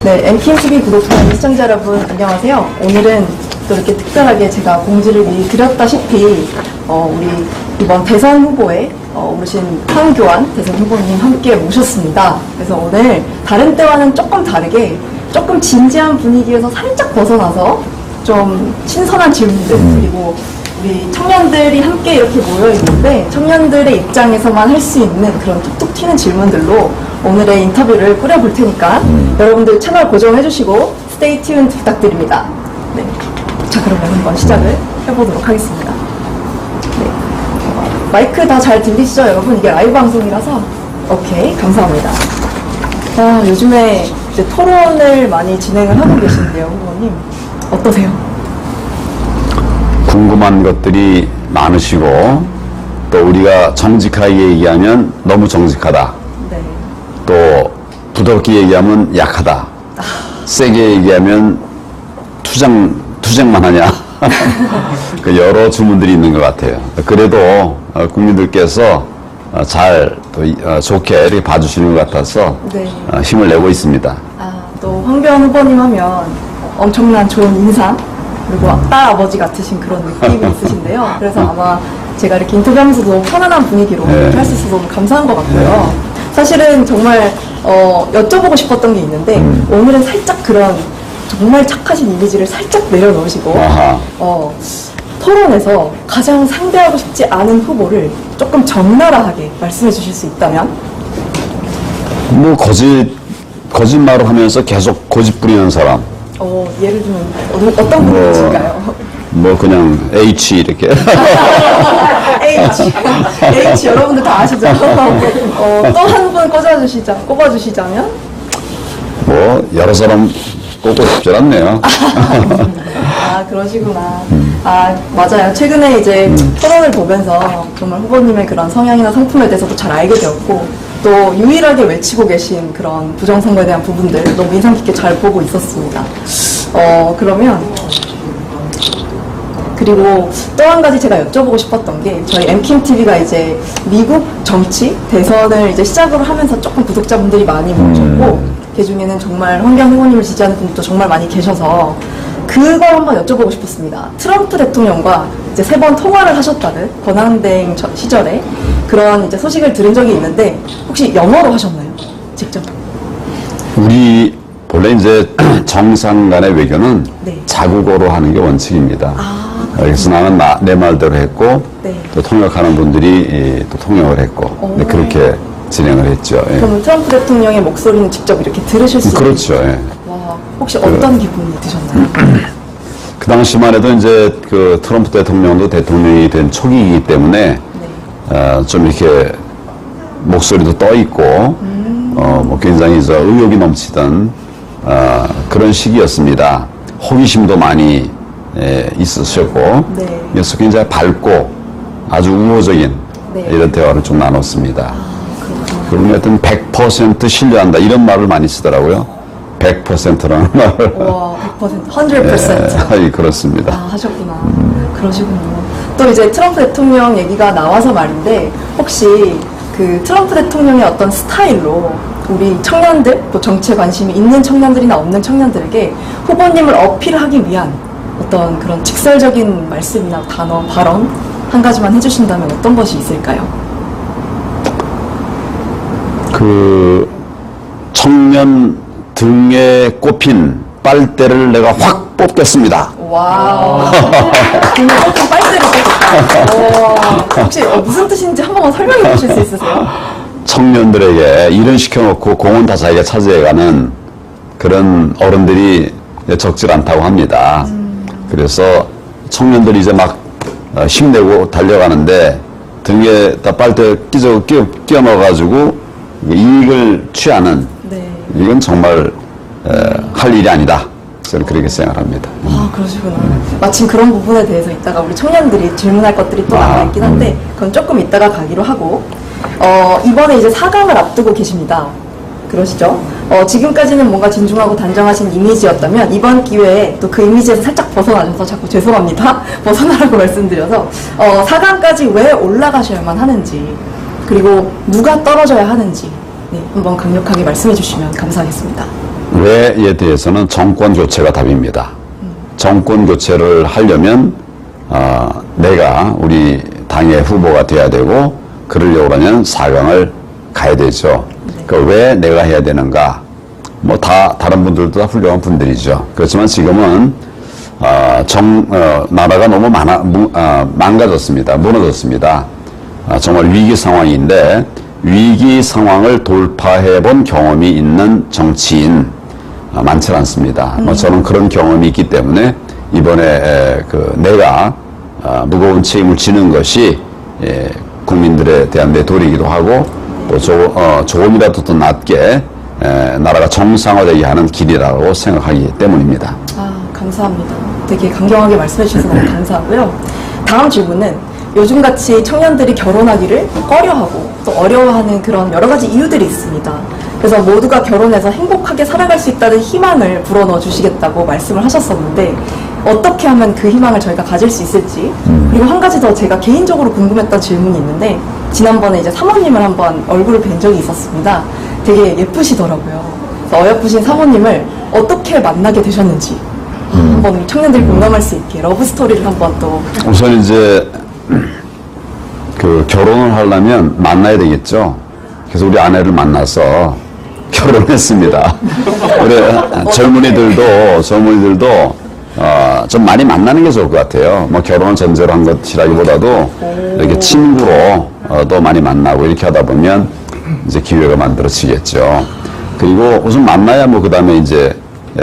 네, MKTV 구독자 시청자 여러분 안녕하세요. 오늘은 또 이렇게 특별하게 제가 공지를 미리 드렸다시피 우리 이번 대선 후보에 오신 황교안 대선 후보님 함께 모셨습니다. 그래서 오늘 다른 때와는 조금 다르게 조금 진지한 분위기에서 살짝 벗어나서 좀 신선한 질문들 그리고 우리 청년들이 함께 이렇게 모여 있는데 청년들의 입장에서만 할 수 있는 그런 툭툭 튀는 질문들로 오늘의 인터뷰를 꾸려볼 테니까 여러분들 채널 고정해 주시고 스테이 튠 부탁드립니다. 네. 자, 그러면 한번 시작을 해보도록 하겠습니다. 네. 마이크 다 잘 들리시죠, 여러분? 이게 라이브 방송이라서. 오케이, 감사합니다. 요즘에 이제 토론을 많이 진행을 하고 계신데요, 후보님. 어떠세요? 궁금한 것들이 많으시고 또 우리가 정직하게 얘기하면 너무 정직하다. 네. 또 부드럽게 얘기하면 약하다. 세게 얘기하면 투쟁만 하냐. 그 여러 주문들이 있는 것 같아요. 그래도 국민들께서 잘 또 좋게 이렇게 봐주시는 것 같아서 네. 힘을 내고 있습니다. 또 황교안 후보님 하면 엄청난 좋은 인상 그리고 딸 아버지 같으신 그런 느낌이 있으신데요. 그래서 아마 제가 이렇게 인터뷰하면서도 너무 편안한 분위기로 이렇게 할 수 있어서 너무 감사한 것 같고요. 사실은 정말 여쭤보고 싶었던 게 있는데 오늘은 살짝 그런 정말 착하신 이미지를 살짝 내려놓으시고 토론에서 가장 상대하고 싶지 않은 후보를 조금 적나라하게 말씀해 주실 수 있다면? 뭐 거짓말을 하면서 계속 고집 부리는 사람. 예를 들면 어떤 분이실까요? 뭐 그냥 H 이렇게. H 여러분들 다 아시죠? 또 한 분 꼽아주시자면? 뭐 여러 사람 꼽고 싶지 않네요. 그러시구나. 맞아요. 최근에 이제 토론을 보면서 정말 후보님의 그런 성향이나 성품에 대해서도 잘 알게 되었고 또 유일하게 외치고 계신 그런 부정선거에 대한 부분들 너무 인상 깊게 잘 보고 있었습니다. 그러면 그리고 또 한 가지 제가 여쭤보고 싶었던 게 저희 MKTV가 이제 미국 정치 대선을 이제 시작으로 하면서 조금 구독자분들이 많이 모으셨고 그 중에는 정말 황교안 후보님을 지지하는 분들도 정말 많이 계셔서 그걸 한번 여쭤보고 싶었습니다. 트럼프 대통령과 이제 3번 통화를 하셨다는 권한대행 시절에 그런 이제 소식을 들은 적이 있는데 혹시 영어로 하셨나요? 직접? 우리 본래 이제 정상 간의 외교는 네. 자국어로 하는 게 원칙입니다. 그래서 나는 내 말대로 했고 네. 또 통역하는 분들이 또 통역을 했고 네, 그렇게 진행을 했죠. 예. 그럼 트럼프 대통령의 목소리는 직접 이렇게 들으실 수 있는? 그렇죠. 예. 와, 혹시 어떤 기분이 드셨나요? 그 당시만 해도 이제 그 트럼프 대통령도 대통령이 된 초기이기 때문에 좀 이렇게 목소리도 떠 있고 뭐 굉장히 의욕이 넘치던 그런 시기였습니다. 호기심도 많이 있으셨고 네. 그래서 굉장히 밝고 아주 우호적인 네. 이런 대화를 좀 나눴습니다. 그렇구나. 그리고 하여튼 100% 신뢰한다 이런 말을 많이 쓰더라고요. 100%라는 말을. 와, 100%, 100%. 그렇습니다. 하셨구나. 그러시군요. 또 이제 트럼프 대통령 얘기가 나와서 말인데 혹시 그 트럼프 대통령의 어떤 스타일로 우리 청년들, 또 정치에 관심이 있는 청년들이나 없는 청년들에게 후보님을 어필하기 위한 어떤 그런 직설적인 말씀이나 단어, 발언 한 가지만 해주신다면 어떤 것이 있을까요? 그 청년 등에 꼽힌 빨대를 내가 확 뽑겠습니다. 와우. 등에 꼽힌 빨대를 꼽겠다. 혹시 무슨 뜻인지 한 번만 설명해 주실 수 있으세요? 청년들에게 일은 시켜놓고 공은 다 자기가 차지해가는 그런 어른들이 적질 않다고 합니다. 그래서 청년들이 이제 막 힘내고 달려가는데 등에다 빨대 끼워 넣어가지고 이익을 취하는 네. 이건 정말 할 일이 아니다. 저는 그렇게 생각합니다. 그러시구나. 마침 그런 부분에 대해서 이따가 우리 청년들이 질문할 것들이 또 남아있긴 한데 그건 조금 이따가 가기로 하고 이번에 이제 4강을 앞두고 계십니다. 그러시죠? 지금까지는 뭔가 진중하고 단정하신 이미지였다면 이번 기회에 또 그 이미지에서 살짝 벗어나셔서 자꾸 죄송합니다. 벗어나라고 말씀드려서 4강까지 왜 올라가셔야만 하는지 그리고 누가 떨어져야 하는지 한번 강력하게 말씀해 주시면 감사하겠습니다. 왜에 대해서는 정권 교체가 답입니다. 정권 교체를 하려면 내가 우리 당의 후보가 돼야 되고 그러려고 하면 4강을 가야 되죠. 그러니까 왜 내가 해야 되는가? 뭐 다른 분들도 다 훌륭한 분들이죠. 그렇지만 지금은 나라가 너무 망가졌습니다. 무너졌습니다. 정말 위기 상황인데 위기 상황을 돌파해 본 경험이 있는 정치인 많지 않습니다. 저는 그런 경험이 있기 때문에 이번에 내가 무거운 책임을 지는 것이 국민들에 대한 내 도리이기도 하고 또 조금이라도 더 낮게 나라가 정상화되게 하는 길이라고 생각하기 때문입니다. 감사합니다. 되게 강경하게 말씀해 주셔서 너무 감사하고요. 다음 질문은 요즘같이 청년들이 결혼하기를 꺼려하고 또 어려워하는 그런 여러 가지 이유들이 있습니다. 그래서 모두가 결혼해서 행복하게 살아갈 수 있다는 희망을 불어넣어 주시겠다고 말씀을 하셨었는데 어떻게 하면 그 희망을 저희가 가질 수 있을지 그리고 한 가지 더 제가 개인적으로 궁금했던 질문이 있는데 지난번에 이제 사모님을 한번 얼굴을 뵌 적이 있었습니다. 되게 예쁘시더라고요. 그래서 어여쁘신 사모님을 어떻게 만나게 되셨는지 한번 우리 청년들이 공감할 수 있게 러브 스토리를 한번 또 우선 이제 결혼을 하려면 만나야 되겠죠. 그래서 우리 아내를 만나서 결혼했습니다. 우리 젊은이들도 좀 많이 만나는 게 좋을 것 같아요. 뭐 결혼을 전제로 한 것이라기보다도 이렇게 친구로 또 많이 만나고 이렇게 하다 보면 이제 기회가 만들어지겠죠. 그리고 우선 만나야 뭐 그 다음에 이제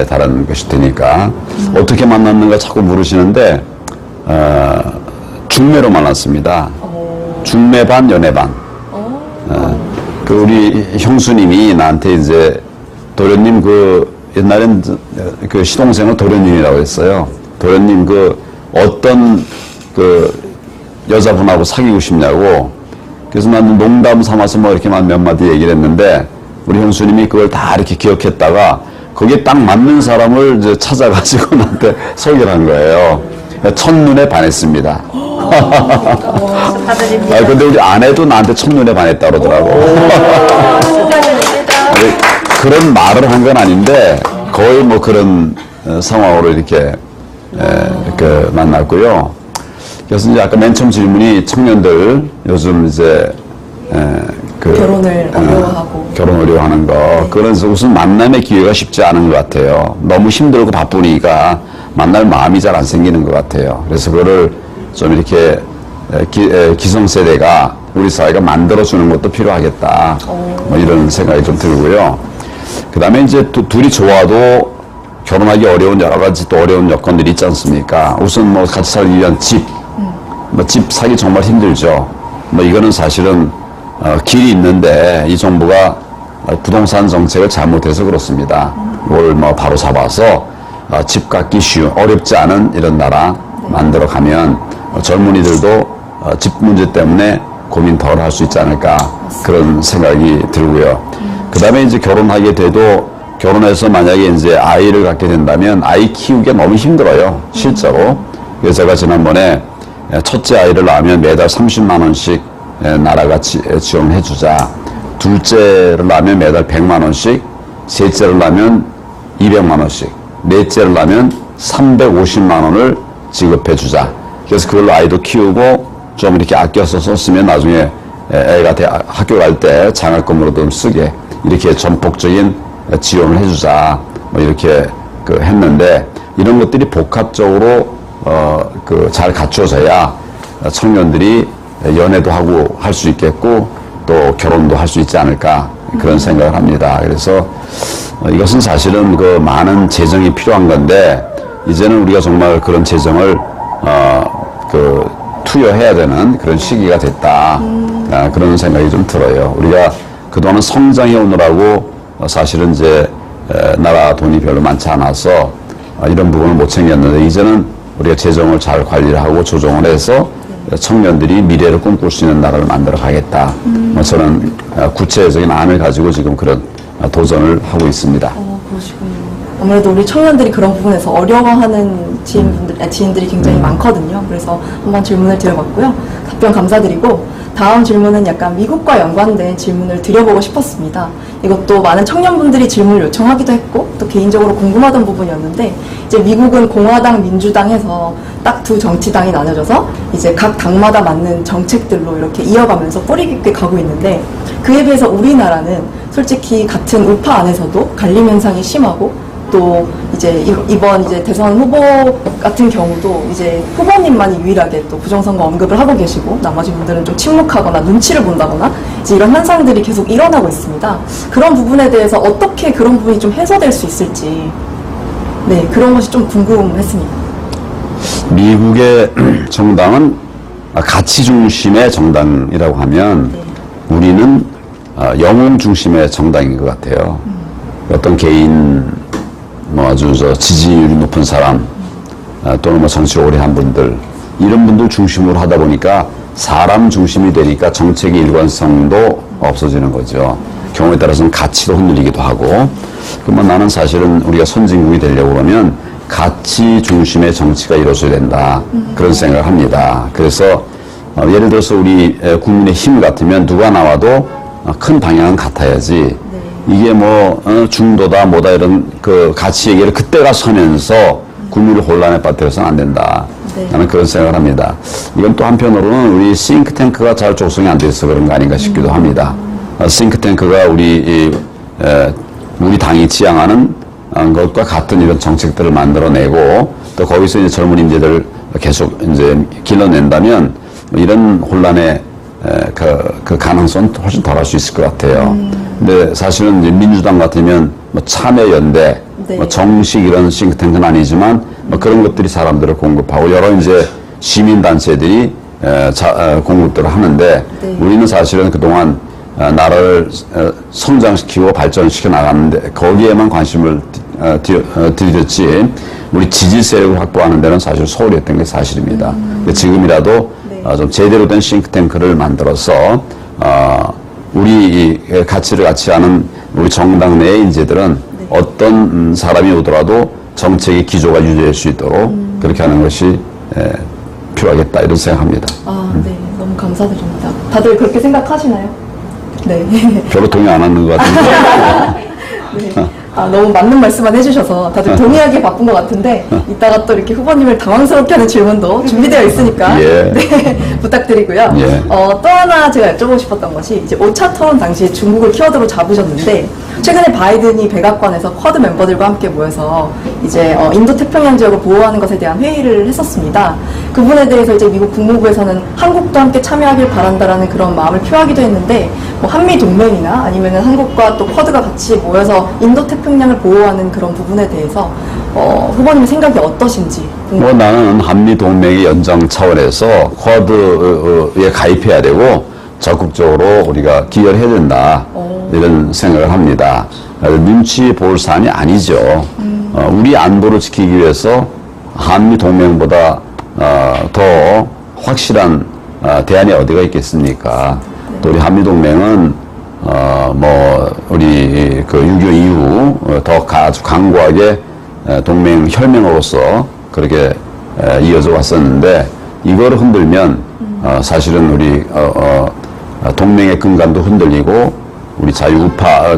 다른 것이 되니까 어떻게 만났는가 자꾸 물으시는데 중매로 만났습니다. 중매 반 연애 반. 우리 형수님이 나한테 이제 도련님 옛날엔 시동생을 도련님이라고 했어요. 도련님 어떤 여자분하고 사귀고 싶냐고. 그래서 나는 농담 삼아서 뭐 이렇게만 몇 마디 얘기를 했는데 우리 형수님이 그걸 다 이렇게 기억했다가 거기에 딱 맞는 사람을 이제 찾아가지고 나한테 소개를 한 거예요. 첫눈에 반했습니다. 축하드립니다. 근데 우리 아내도 나한테 첫눈에 반했다 그러더라고. 그런 말을 한 건 아닌데 거의 뭐 그런 상황으로 이렇게 만났고요. 그래서 이제 아까 맨 처음 질문이 청년들 요즘 이제 결혼을 어려워하고 결혼 어려워하는 거 그래서 우선 만남의 기회가 쉽지 않은 것 같아요. 너무 힘들고 바쁘니까 만날 마음이 잘 안 생기는 것 같아요. 그래서 그거를 좀 이렇게 기성세대가 우리 사회가 만들어주는 것도 필요하겠다. 뭐 이런 생각이 좀 들고요. 그 다음에 이제 또 둘이 좋아도 결혼하기 어려운 여러 가지 또 어려운 여건들이 있지 않습니까? 우선 뭐 같이 살기 위한 집 사기 정말 힘들죠. 뭐 이거는 사실은 길이 있는데 이 정부가 부동산 정책을 잘못해서 그렇습니다. 뭘 뭐 바로 잡아서 집 갖기 쉬운 어렵지 않은 이런 나라 만들어 가면 젊은이들도 집 문제 때문에 고민 덜 할 수 있지 않을까 그런 생각이 들고요. 그 다음에 이제 결혼하게 돼도 결혼해서 만약에 이제 아이를 갖게 된다면 아이 키우기가 너무 힘들어요. 실제로. 그래서 제가 지난번에 첫째 아이를 낳으면 매달 30만 원씩 나라가 지원해 주자. 둘째를 낳으면 매달 100만 원씩, 셋째를 낳으면 200만 원씩, 넷째를 낳으면 350만 원을 지급해 주자. 그래서 그걸로 아이도 키우고 좀 이렇게 아껴서 썼으면 나중에 애가 학교 갈 때 장학금으로도 좀 쓰게 이렇게 전폭적인 지원을 해주자. 뭐 이렇게 했는데 이런 것들이 복합적으로 잘 갖춰져야 청년들이 연애도 하고 할 수 있겠고 또 결혼도 할 수 있지 않을까 그런 생각을 합니다. 그래서 이것은 사실은 많은 재정이 필요한 건데 이제는 우리가 정말 그런 재정을 투여해야 되는 그런 시기가 됐다. 그런 생각이 좀 들어요. 우리가 그동안은 성장해 오느라고 사실은 이제 나라 돈이 별로 많지 않아서 이런 부분을 못 챙겼는데 이제는 우리가 재정을 잘 관리를 하고 조정을 해서 청년들이 미래를 꿈꿀 수 있는 나라를 만들어 가겠다. 저는 구체적인 안을 가지고 지금 그런 도전을 하고 있습니다. 그러시군요. 아무래도 우리 청년들이 그런 부분에서 어려워하는 지인들이 굉장히 많거든요. 그래서 한번 질문을 드려봤고요. 답변 감사드리고 다음 질문은 약간 미국과 연관된 질문을 드려보고 싶었습니다. 이것도 많은 청년분들이 질문을 요청하기도 했고 또 개인적으로 궁금하던 부분이었는데 이제 미국은 공화당, 민주당 해서 딱 두 정치당이 나눠져서 이제 각 당마다 맞는 정책들로 이렇게 이어가면서 뿌리 깊게 가고 있는데 그에 비해서 우리나라는 솔직히 같은 우파 안에서도 갈림 현상이 심하고 또 이제 이번 이제 대선 후보 같은 경우도 이제 후보님만이 유일하게 또 부정선거 언급을 하고 계시고 나머지 분들은 좀 침묵하거나 눈치를 본다거나 이제 이런 현상들이 계속 일어나고 있습니다. 그런 부분에 대해서 어떻게 그런 부분이 좀 해소될 수 있을지 네 그런 것이 좀 궁금했습니다. 미국의 정당은 가치 중심의 정당이라고 하면 우리는 영웅 중심의 정당인 것 같아요. 어떤 개인 뭐 아주 지지율이 높은 사람 또는 뭐 정치를 오래 한 분들 이런 분들 중심으로 하다 보니까 사람 중심이 되니까 정책의 일관성도 없어지는 거죠. 경우에 따라서는 가치도 흔들리기도 하고 그러면 나는 사실은 우리가 선진국이 되려고 그러면 가치 중심의 정치가 이루어져야 된다 그런 생각을 합니다. 그래서 예를 들어서 우리 국민의힘 같으면 누가 나와도 큰 방향은 같아야지 이게 뭐 중도다 뭐다 이런 그 가치 얘기를 그때 가서 하면서 국민을 혼란에 빠뜨려서는 안 된다. 나는 그런 생각을 합니다. 이건 또 한편으로는 우리 싱크탱크가 잘 조성이 안 돼서 그런 거 아닌가 싶기도 합니다. 싱크탱크가 우리 당이 지향하는 것과 같은 이런 정책들을 만들어내고 또 거기서 이제 젊은 인재들 계속 이제 길러낸다면 이런 혼란의 그 가능성은 훨씬 덜 할 수 있을 것 같아요. 근데 사실은 이제 민주당 같으면 뭐 참여연대, 네. 뭐 정식 이런 싱크탱크는 아니지만 뭐 그런 것들이 사람들을 공급하고 여러 이제 시민단체들이 공급들을 하는데 네. 우리는 사실은 그동안 나라를 성장시키고 발전시켜 나가는데 거기에만 관심을 들였지 우리 지지 세력을 확보하는 데는 사실 소홀했던 게 사실입니다. 지금이라도 네. 좀 제대로 된 싱크탱크를 만들어서 우리 가치를 같이 하는 우리 정당 내의 인재들은 네. 어떤 사람이 오더라도 정책의 기조가 유지될 수 있도록 그렇게 하는 것이 필요하겠다 이런 생각합니다. 네 너무 감사드립니다. 다들 그렇게 생각하시나요? 네. 별로 동의 안 하는 것 같은데. 네. 너무 맞는 말씀만 해주셔서 다들 동의하기 바쁜 것 같은데 이따가 또 이렇게 후보님을 당황스럽게 하는 질문도 준비되어 있으니까 예. 네, 부탁드리고요. 예. 또 하나 제가 여쭤보고 싶었던 것이 이제 5차 토론 당시에 중국을 키워드로 잡으셨는데 최근에 바이든이 백악관에서 쿼드 멤버들과 함께 모여서 이제 인도 태평양 지역을 보호하는 것에 대한 회의를 했었습니다. 그 부분에 대해서 이제 미국 국무부에서는 한국도 함께 참여하길 바란다라는 그런 마음을 표하기도 했는데 뭐 한미 동맹이나 아니면은 한국과 또 쿼드가 같이 모여서 인도 태평양을 보호하는 그런 부분에 대해서 후보님 생각이 어떠신지 뭐 나는 한미 동맹의 연장 차원에서 쿼드에 가입해야 되고 적극적으로 우리가 기여를 해야 된다 이런 생각을 합니다. 눈치 볼 사안이 아니죠. 우리 안보를 지키기 위해서 한미 동맹보다 더 확실한 대안이 어디가 있겠습니까? 또 우리 한미 동맹은 뭐 우리 그 6.25 이후 더 아주 강고하게 동맹 혈맹으로서 그렇게 이어져 왔었는데 이거를 흔들면 사실은 우리 동맹의 근간도 흔들리고 우리 자유우파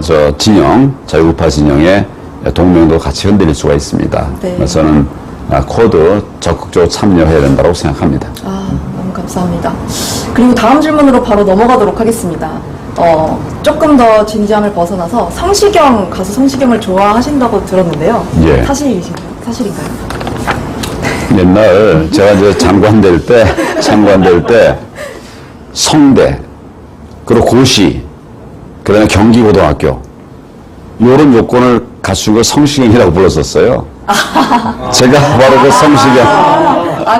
진영의 동맹도 같이 흔들릴 수가 있습니다. 네. 그래서 저는 쿼드 적극적으로 참여해야 된다고 생각합니다. 너무 감사합니다. 그리고 다음 질문으로 바로 넘어가도록 하겠습니다. 조금 더 진지함을 벗어나서 가수 성시경을 좋아하신다고 들었는데요. 예. 사실인가요? 옛날 제가 이제 장관 될 때 성대 그리고 고시 그다음에 경기고등학교 이런 요건을 갖춘 걸 성시경이라고 불렀었어요. 제가 바로 그 성시경.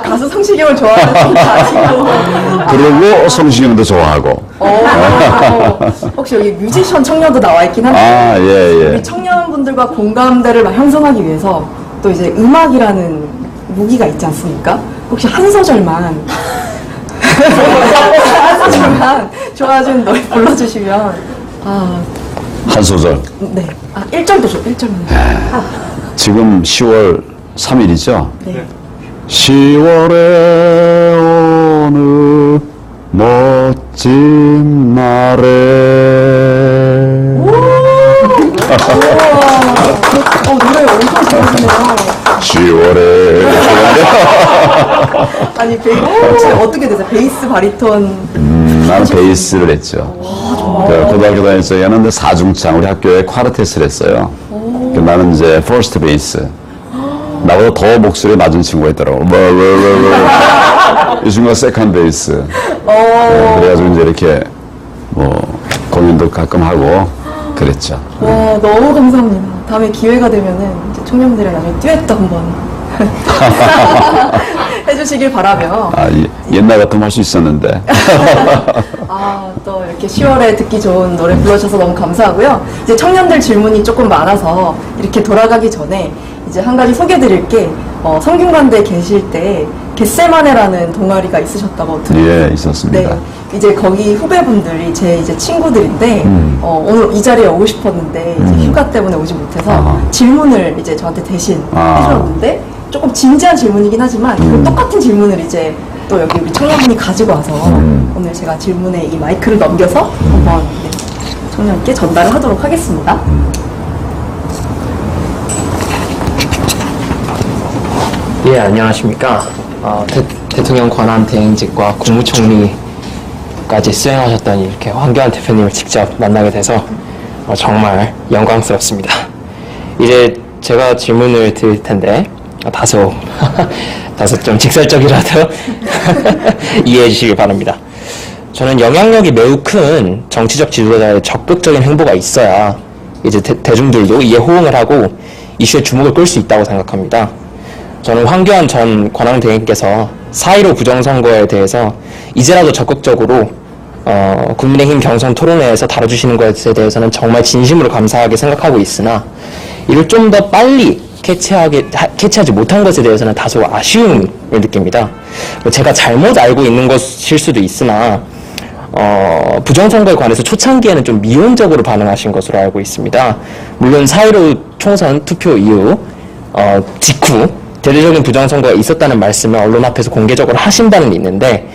가수 성시경을 좋아하는 아시고. 그리고 성시경도 좋아하고. 혹시 여기 뮤지션 청년도 나와 있긴 한데. 예. 우리 청년분들과 공감대를 막 형성하기 위해서 또 이제 음악이라는 무기가 있지 않습니까? 혹시 한 소절만 좋아하시는 노래 불러주시면. 한 소절. 네. 1절도 1절만. 지금 10월 3일이죠? 네. 10월의 어느 멋진 날에 노래 엄청 잘하시네요. 10월에 아니, 혹시 어떻게 되세요? 베이스, 바리톤? 나는 베이스를 했죠. 그 고등학교 다닐 적에는 사중창 우리 학교에 콰르테스를 했어요. 나는 이제 퍼스트 베이스. 나보다 더 목소리 낮은 친구가 있더라고. 이 친구가 세컨드 베이스. 그래가지고 이제 이렇게 공연도 가끔 하고 그랬죠. 와, 너무 감사합니다. 다음에 기회가 되면은 이제 청년들이랑 나중에 듀엣도 한번 해주시길 바라며. 옛날 같으면 할 수 있었는데. 또 이렇게 10월에 듣기 좋은 노래 불러주셔서 너무 감사하고요. 이제 청년들 질문이 조금 많아서 이렇게 돌아가기 전에 이제 한 가지 소개드릴 게, 성균관대에 계실 때 겟세마네라는 동아리가 있으셨다고 들었어요. 예, 있었습니다. 네, 이제 거기 후배분들이 제 이제 친구들인데, 오늘 이 자리에 오고 싶었는데, 이제 휴가 때문에 오지 못해서 질문을 이제 저한테 대신 해주셨는데, 조금 진지한 질문이긴 하지만, 그 똑같은 질문을 이제 또 여기 우리 청년분이 가지고 와서, 오늘 제가 질문에 이 마이크를 넘겨서 한번 청년께 전달을 하도록 하겠습니다. 예, 안녕하십니까. 대통령 권한 대행직과 국무총리까지 수행하셨던 이렇게 황교안 대표님을 직접 만나게 돼서 정말 영광스럽습니다. 이제 제가 질문을 드릴 텐데 다소 좀 직설적이라도 이해해 주시길 바랍니다. 저는 영향력이 매우 큰 정치적 지도자의 적극적인 행보가 있어야 이제 대중들도 이에 호응을 하고 이슈에 주목을 끌 수 있다고 생각합니다. 저는 황교안 전 권한대행께서 4.15 부정선거에 대해서 이제라도 적극적으로 국민의힘 경선 토론회에서 다뤄주시는 것에 대해서는 정말 진심으로 감사하게 생각하고 있으나 이를 좀 더 빨리 캐치하지 못한 것에 대해서는 다소 아쉬움을 느낍니다. 제가 잘못 알고 있는 것일 수도 있으나 부정선거에 관해서 초창기에는 좀 미온적으로 반응하신 것으로 알고 있습니다. 물론 4.15 총선 투표 이후 직후 대대적인 부정선거가 있었다는 말씀을 언론 앞에서 공개적으로 하신 바는 있는데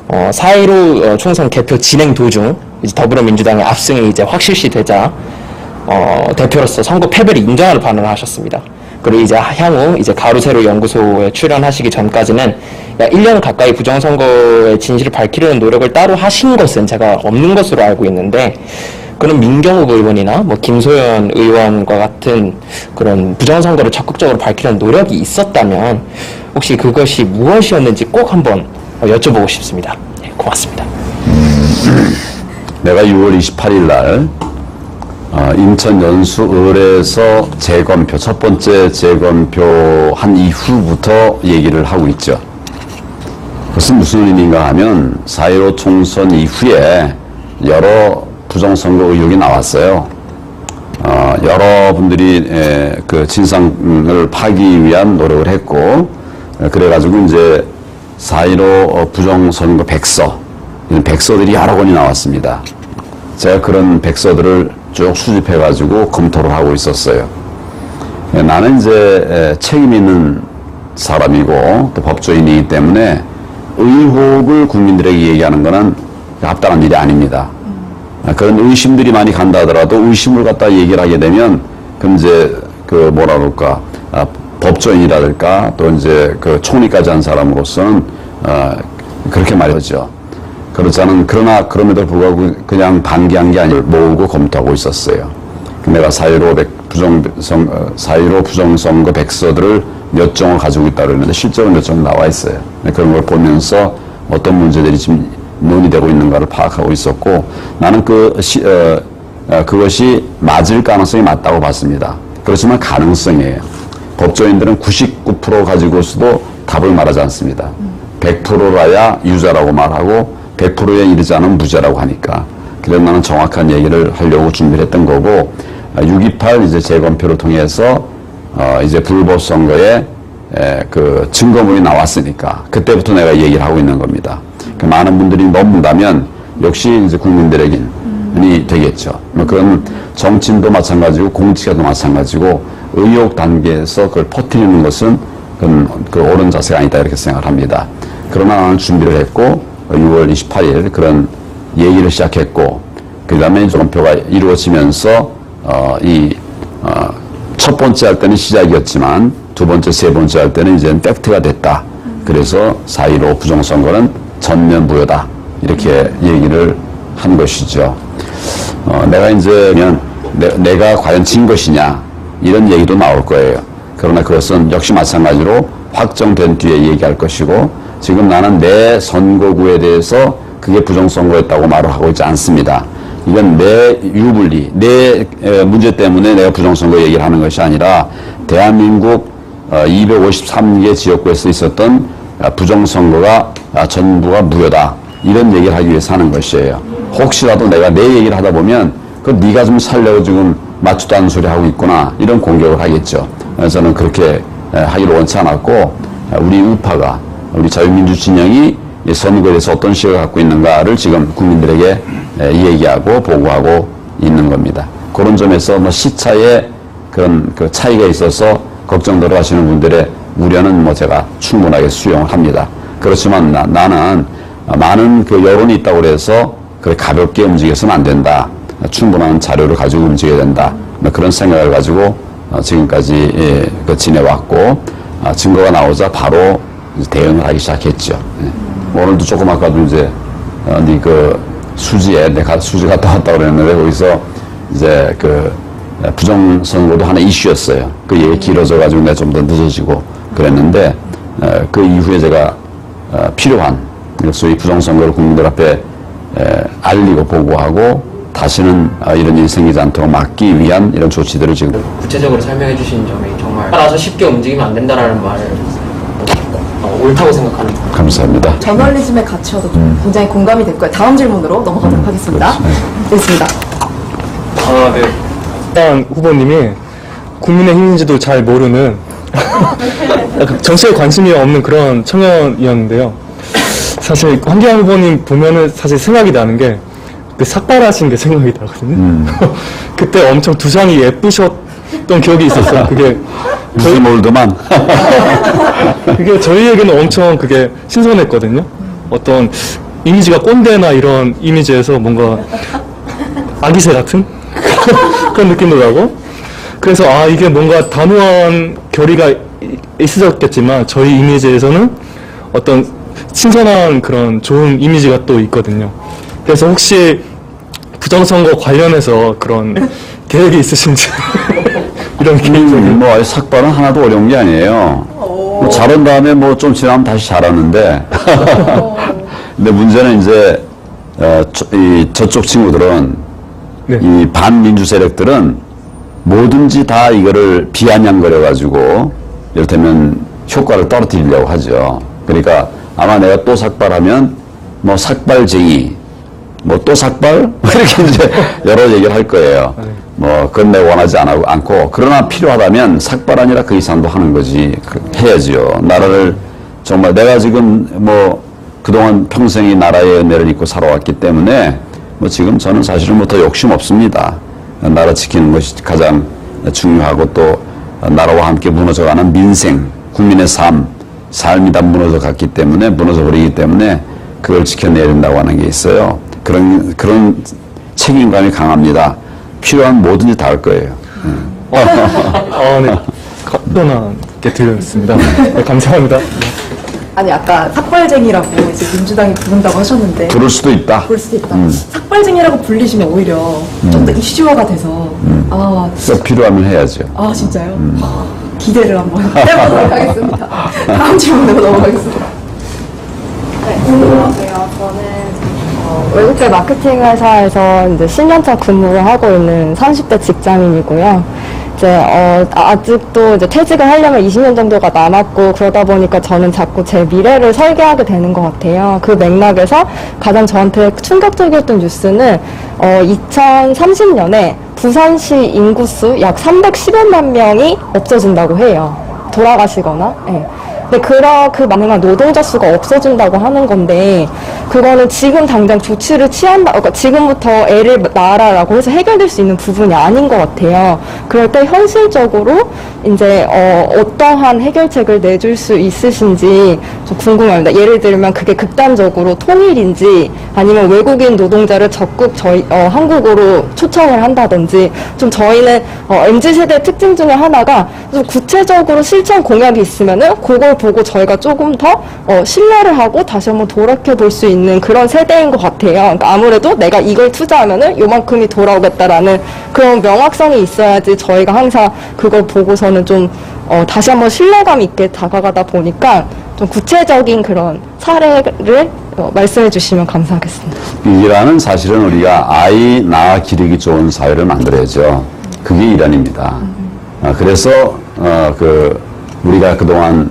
4.15 총선 개표 진행 도중 이제 더불어민주당의 압승이 이제 확실시 되자 대표로서 선거 패배를 인정하는 반응을 하셨습니다. 그리고 이제 향후 이제 가로세로 연구소에 출연하시기 전까지는 1년 가까이 부정선거의 진실을 밝히려는 노력을 따로 하신 것은 제가 없는 것으로 알고 있는데 그런 민경욱 의원이나 김소연 의원과 같은 그런 부정선거를 적극적으로 밝히려는 노력이 있었다면 혹시 그것이 무엇이었는지 꼭 한번 여쭤보고 싶습니다. 네, 고맙습니다. 내가 6월 28일 날 인천 연수을에서 재검표, 첫 번째 재검표 한 이후부터 얘기를 하고 있죠. 그것은 무슨 의미인가 하면 4.15 총선 이후에 여러 부정선거 의혹이 나왔어요. 여러분들이 그 진상을 파기 위한 노력을 했고, 그래가지고 이제 4.15 부정선거 백서들이 여러 권이 나왔습니다. 제가 그런 백서들을 쭉 수집해가지고 검토를 하고 있었어요. 나는 이제 책임 있는 사람이고 또 법조인이기 때문에 의혹을 국민들에게 얘기하는 것은 합당한 일이 아닙니다. 그런 의심들이 많이 간다 하더라도 의심을 갖다 얘기를 하게 되면 그럼 이제 그 뭐라 그럴까 법조인이라든가 또 이제 그 총리까지 한 사람으로서는 그렇게 말이죠. 그렇지 않은 그러나 그럼에도 불구하고 그냥 반기한 게 아니라 모으고 검토하고 있었어요. 내가 4.15 부정선거 백서들을 몇 종을 가지고 있다고 그랬는데 실제로 몇 종 나와 있어요. 그런 걸 보면서 어떤 문제들이 지금 논의되고 있는가를 파악하고 있었고 나는 그것이 맞을 가능성이 맞다고 봤습니다. 그렇지만 가능성이에요. 법조인들은 99% 가지고서도 답을 말하지 않습니다. 100%라야 유죄라고 말하고 100%에 이르지 않으면 무죄라고 하니까. 그래서 나는 정확한 얘기를 하려고 준비를 했던 거고 6.28 이제 재검표를 통해서 이제 불법 선거에 그 증거물이 나왔으니까 그때부터 내가 얘기를 하고 있는 겁니다. 많은 분들이 넘는다면 역시 이제 국민들에게는 되겠죠. 그건 정치인도 마찬가지고 공직자도 마찬가지고 의혹 단계에서 그걸 퍼뜨리는 것은 그 옳은 자세가 아니다 이렇게 생각을 합니다. 그러나 나는 준비를 했고 6월 28일 그런 얘기를 시작했고, 그 다음에 전표가 이루어지면서 첫 번째 할 때는 시작이었지만 두 번째, 세 번째 할 때는 이제 팩트가 됐다. 그래서 4.15 부정선거는 전면 무효다. 이렇게 얘기를 한 것이죠. 내가 이제 내가 과연 진 것이냐 이런 얘기도 나올 거예요. 그러나 그것은 역시 마찬가지로 확정된 뒤에 얘기할 것이고, 지금 나는 내 선거구에 대해서 그게 부정선거였다고 말을 하고 있지 않습니다. 이건 내 유불리, 내 문제 때문에 내가 부정선거 얘기를 하는 것이 아니라 대한민국 253개 지역구에서 있었던 부정선거가 전부가 무효다. 이런 얘기를 하기 위해서 하는 것이에요. 혹시라도 내가 내 얘기를 하다 보면 그 네가 좀 살려고 지금 맞지도 않는 소리 하고 있구나. 이런 공격을 하겠죠. 저는 그렇게 하기를 원치 않았고, 우리 우파가, 우리 자유민주 진영이 이 선거에 대해서 어떤 시각을 갖고 있는가를 지금 국민들에게 얘기하고 보고하고 있는 겁니다. 그런 점에서 뭐 시차에 그런 그 차이가 있어서 걱정들을 하시는 분들의 우려는 뭐 제가 충분하게 수용을 합니다. 그렇지만 나는 많은 그 여론이 있다고 해서 그래 가볍게 움직여서는 안 된다. 충분한 자료를 가지고 움직여야 된다. 뭐 그런 생각을 가지고 지금까지 지내왔고, 증거가 나오자 바로 대응을 하기 시작했죠. 오늘도 조금 아까도 이제 그 수지에 내가 수지 갔다 왔다 그랬는데 거기서 이제 그 부정선거도 하나 이슈였어요. 그 얘기 길어져 가지고 내가 좀 더 늦어지고 그랬는데, 그 이후에 제가 필요한 소위 부정선거를 국민들 앞에 알리고 보고하고 다시는 이런 일이 생기지 않도록 막기 위한 이런 조치들을 지금 구체적으로 설명해 주신 점이 정말 따라서 쉽게 움직이면 안 된다라는 말을 옳다고 생각하는 거. 감사합니다. 저널리즘의 가치와도 굉장히 공감이 될 거예요. 다음 질문으로 넘어가도록 하겠습니다. 됐습니다. 네. 일단 후보님이 국민의힘인지도 잘 모르는 정치에 관심이 없는 그런 청년이었는데요. 사실 황교안 후보님 보면은 사실 생각이 나는 게 그 삭발하신 게 생각이 나거든요. 그때 엄청 두상이 예쁘셨던 기억이 있었어요. 그게 무슨 몰드만 그게 저희에게는 엄청 그게 신선했거든요. 어떤 이미지가 꼰대나 이런 이미지에서 뭔가 아기새 같은 그런 느낌도 나고, 그래서 이게 뭔가 단호한 결의가 있으셨겠지만 저희 이미지에서는 어떤 신선한 그런 좋은 이미지가 또 있거든요. 그래서 혹시 부정선거 관련해서 그런 계획이 있으신지 이런 개인적인 뭐 삭발은 하나도 어려운 게 아니에요. 뭐 잘한 다음에 뭐 좀 지나면 다시 잘하는데 근데 문제는 이제 저쪽 친구들은 네. 이 반민주 세력들은 뭐든지 다 이거를 비아냥거려 가지고 이를테면 효과를 떨어뜨리려고 하죠. 그러니까 아마 내가 또 삭발하면 뭐 삭발쟁이 뭐 또 삭발? 이렇게 이제 여러 얘기를 할 거예요. 뭐 그건 내가 원하지 않고, 그러나 필요하다면 삭발 아니라 그 이상도 하는 거지. 해야지요. 나라를 정말 내가 지금 뭐 그동안 평생 이 나라의 은혜를 입고 살아왔기 때문에 뭐 지금 저는 사실은 뭐 더 욕심 없습니다. 나라 지키는 것이 가장 중요하고, 또 나라와 함께 무너져가는 민생, 국민의 삶이 다 무너져 갔기 때문에, 무너져 버리기 때문에 그걸 지켜내야 된다고 하는 게 있어요. 그런 책임감이 강합니다. 필요한 뭐든지 다 할 거예요. 네. 간단하게 들렸습니다. 네, 감사합니다. 아니 아까 삭발쟁이라고 이제 민주당이 부른다고 하셨는데 부를 수도 있다. 부를 수도 있다. 삭발쟁이라고 불리시면 오히려 좀 더 이슈화가 돼서 꼭 필요하면 해야죠. 진짜요? 기대를 한번 해보도록 하겠습니다. 다음 질문으로 넘어가겠습니다. 네, 안녕하세요. 저는 외국계 마케팅 회사에서 이제 10년차 근무를 하고 있는 30대 직장인이고요. 이제 아직도 이제 퇴직을 하려면 20년 정도가 남았고, 그러다 보니까 저는 자꾸 제 미래를 설계하게 되는 것 같아요. 그 맥락에서 가장 저한테 충격적이었던 뉴스는 2030년에 부산시 인구수 약 310여만 명이 없어진다고 해요. 돌아가시거나. 네. 근데 그 많은 노동자 수가 없어진다고 하는 건데, 그거는 지금 당장 조치를 취한다, 그러니까 지금부터 애를 낳아라라고 해서 해결될 수 있는 부분이 아닌 것 같아요. 그럴 때 현실적으로 이제 어떠한 해결책을 내줄 수 있으신지 좀 궁금합니다. 예를 들면 그게 극단적으로 통일인지 아니면 외국인 노동자를 적극 한국으로 초청을 한다든지, 좀 저희는 MZ세대의 특징 중에 하나가 좀 구체적으로 실천 공약이 있으면은 그걸 보고 저희가 조금 더 신뢰를 하고 다시 한번 돌이켜 볼 수 있는 그런 세대인 것 같아요. 그러니까 아무래도 내가 이걸 투자하면은 요만큼이 돌아오겠다라는 그런 명확성이 있어야지 저희가 항상 그걸 보고서는 좀 다시 한번 신뢰감 있게 다가가다 보니까 좀 구체적인 그런 사례를 말씀해 주시면 감사하겠습니다. 이란은 사실은 우리가 아이 낳아 기르기 좋은 사회를 만들어야죠. 그게 이란입니다. 그래서 우리가 그동안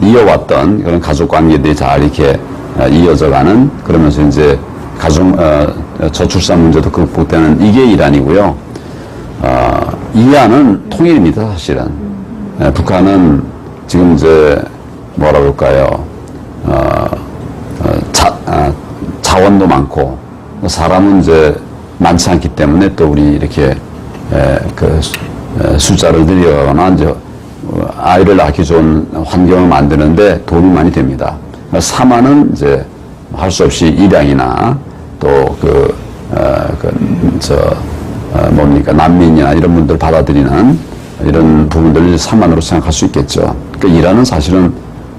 이어왔던 그런 가족 관계들이 잘 이렇게 이어져가는, 그러면서 이제 저출산 문제도 극복되는 이게 이란이고요. 이란은 통일입니다, 사실은. 북한은 지금 이제 뭐라 그럴까요? 자원도 많고 사람은 이제 많지 않기 때문에 또 우리 이렇게 숫자를 늘리거나 이제 아이를 낳기 좋은 환경을 만드는데 도움이 많이 됩니다. 사마는 이제 할 수 없이 일양이나 또 난민이나 이런 분들 받아들이는 이런 부분들을 사만으로 생각할 수 있겠죠. 그러니까 이란은 사실은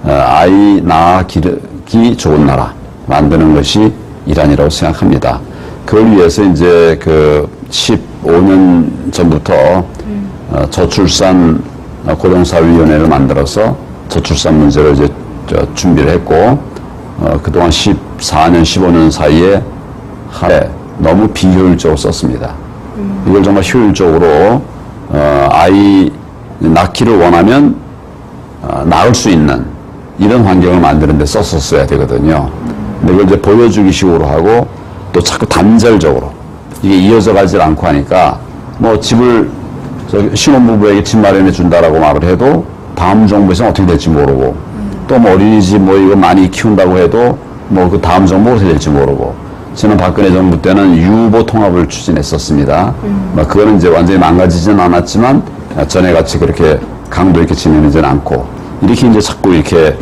아이 낳아 기르기 좋은 나라 만드는 것이 이란이라고 생각합니다. 그걸 위해서 이제 15년 전부터 저출산 고령사위원회를 만들어서 저출산 문제를 이제 준비를 했고, 그동안 14년, 15년 사이에 너무 비효율적으로 썼습니다. 이걸 정말 효율적으로 아이 낳기를 원하면 낳을 수 있는 이런 환경을 만드는 데 썼었어야 되거든요. 근데 이걸 이제 보여주기 식으로 하고 또 자꾸 단절적으로 이게 이어져 가지 않고 하니까 뭐 집을 신혼부부에게 집 마련해 준다라고 말을 해도 다음 정부에서는 어떻게 될지 모르고, 또 뭐 어린이집 뭐 이거 많이 키운다고 해도 뭐 그 다음 정부 어떻게 될지 모르고, 지난 박근혜 정부 때는 유보 통합을 추진했었습니다. 그거는 이제 완전히 망가지지는 않았지만 전에 같이 그렇게 강도 있게 진행되지는 않고, 이렇게 이제 자꾸 이렇게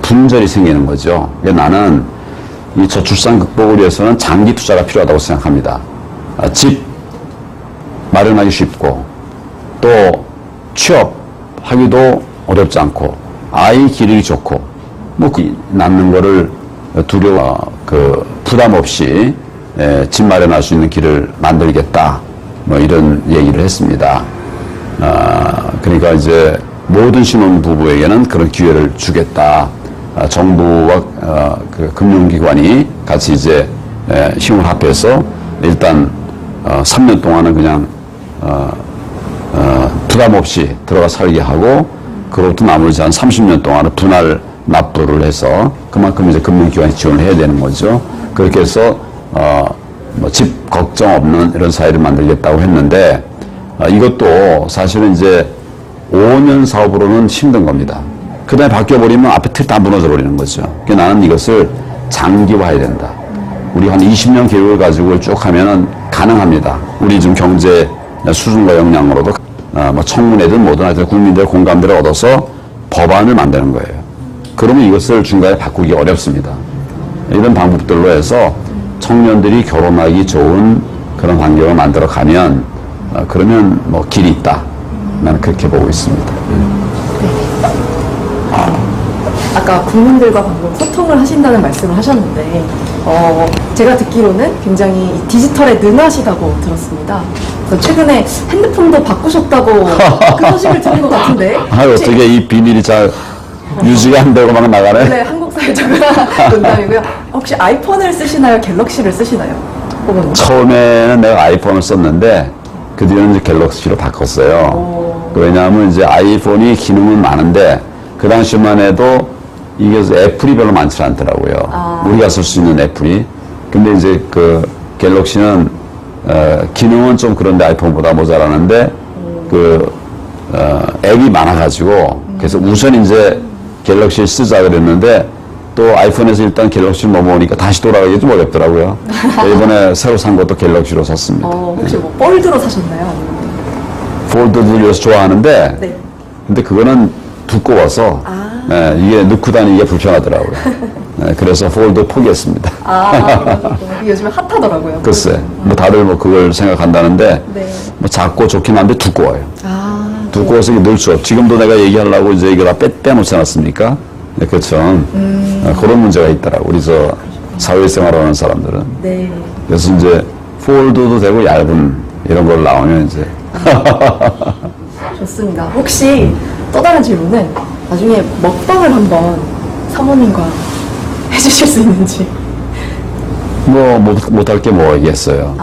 분절이 생기는 거죠. 나는 이 저출산 극복을 위해서는 장기 투자가 필요하다고 생각합니다. 집 마련하기 쉽고, 또 취업하기도 어렵지 않고, 아이 기르기 좋고, 낳는 거를 부담 없이 집 마련할 수 있는 길을 만들겠다, 이런 얘기를 했습니다. 그러니까 이제 모든 신혼부부에게는 그런 기회를 주겠다. 정부와 금융기관이 같이 이제 힘을 합해서 일단 3년 동안은 그냥 부담 없이 들어가 살게 하고, 그로부터 나머지 한 30년 동안은 분할 납부를 해서 그만큼 이제 금융기관이 지원을 해야 되는 거죠. 그렇게 해서 집 걱정 없는 이런 사회를 만들겠다고 했는데, 이것도 사실은 이제 5년 사업으로는 힘든 겁니다. 그 다음에 바뀌어버리면 앞에 틀 다 무너져 버리는 거죠. 그러니까 나는 이것을 장기화해야 된다. 우리 한 20년 계획을 가지고 쭉 하면은 가능합니다. 우리 좀 경제 수준과 역량으로도 청문회든 뭐든 하여튼 국민들의 공감대를 얻어서 법안을 만드는 거예요. 그러면 이것을 중간에 바꾸기 어렵습니다. 이런 방법들로 해서 청년들이 결혼하기 좋은 그런 환경을 만들어 가면 그러면 길이 있다. 나는 그렇게 보고 있습니다. 아까 국민들과 방금 소통을 하신다는 말씀을 하셨는데, 제가 듣기로는 굉장히 디지털에 능하시다고 들었습니다. 그래서 최근에 핸드폰도 바꾸셨다고 그 소식을 들은 것 같은데. 어떻게 이 비밀이 잘 유지가 안 되고 막 나가네? 네, 한국 사회적으로 농담이고요. 혹시 아이폰을 쓰시나요? 갤럭시를 쓰시나요? 처음에는 내가 아이폰을 썼는데 그 뒤에는 이제 갤럭시로 바꿨어요. 왜냐하면 이제 아이폰이 기능은 많은데 그 당시만 해도 이게 애플이 별로 많지 않더라고요. 우리가 쓸 수 있는 애플이. 근데 이제 갤럭시는 기능은 좀 그런데 아이폰보다 모자라는데 앱이 많아가지고 그래서 우선 이제 갤럭시를 쓰자 그랬는데 또 아이폰에서 일단 갤럭시를 넘어오니까 다시 돌아가기 좀 어렵더라고요. 이번에 새로 산 것도 갤럭시로 샀습니다. 혹시 뭐 폴드로 사셨나요? 폴드도 요새 좋아하는데 네. 근데 그거는 두꺼워서 네, 이게 넣고 다니기가 불편하더라고요. 네, 그래서 폴드 포기했습니다. 그러셨구나. 그게 요즘에 핫하더라고요. 글쎄, 뭐 다들 뭐 그걸 생각한다는데 네. 뭐 작고 좋긴 한데 두꺼워요. 두꺼워서 이게 넣을 수 없. 지금도 내가 얘기하려고 이제 이거 다 빼놓지 않았습니까? 네, 그렇죠. 그런 문제가 있더라고. 우리 저 사회생활하는 사람들은. 네. 그래서 이제 폴드도 되고 얇은 이런 걸 나오면 이제 좋습니다. 혹시 또 다른 질문은 나중에 먹방을 한번 사모님과 해주실 수 있는지. 뭐 못할 게 뭐겠어요.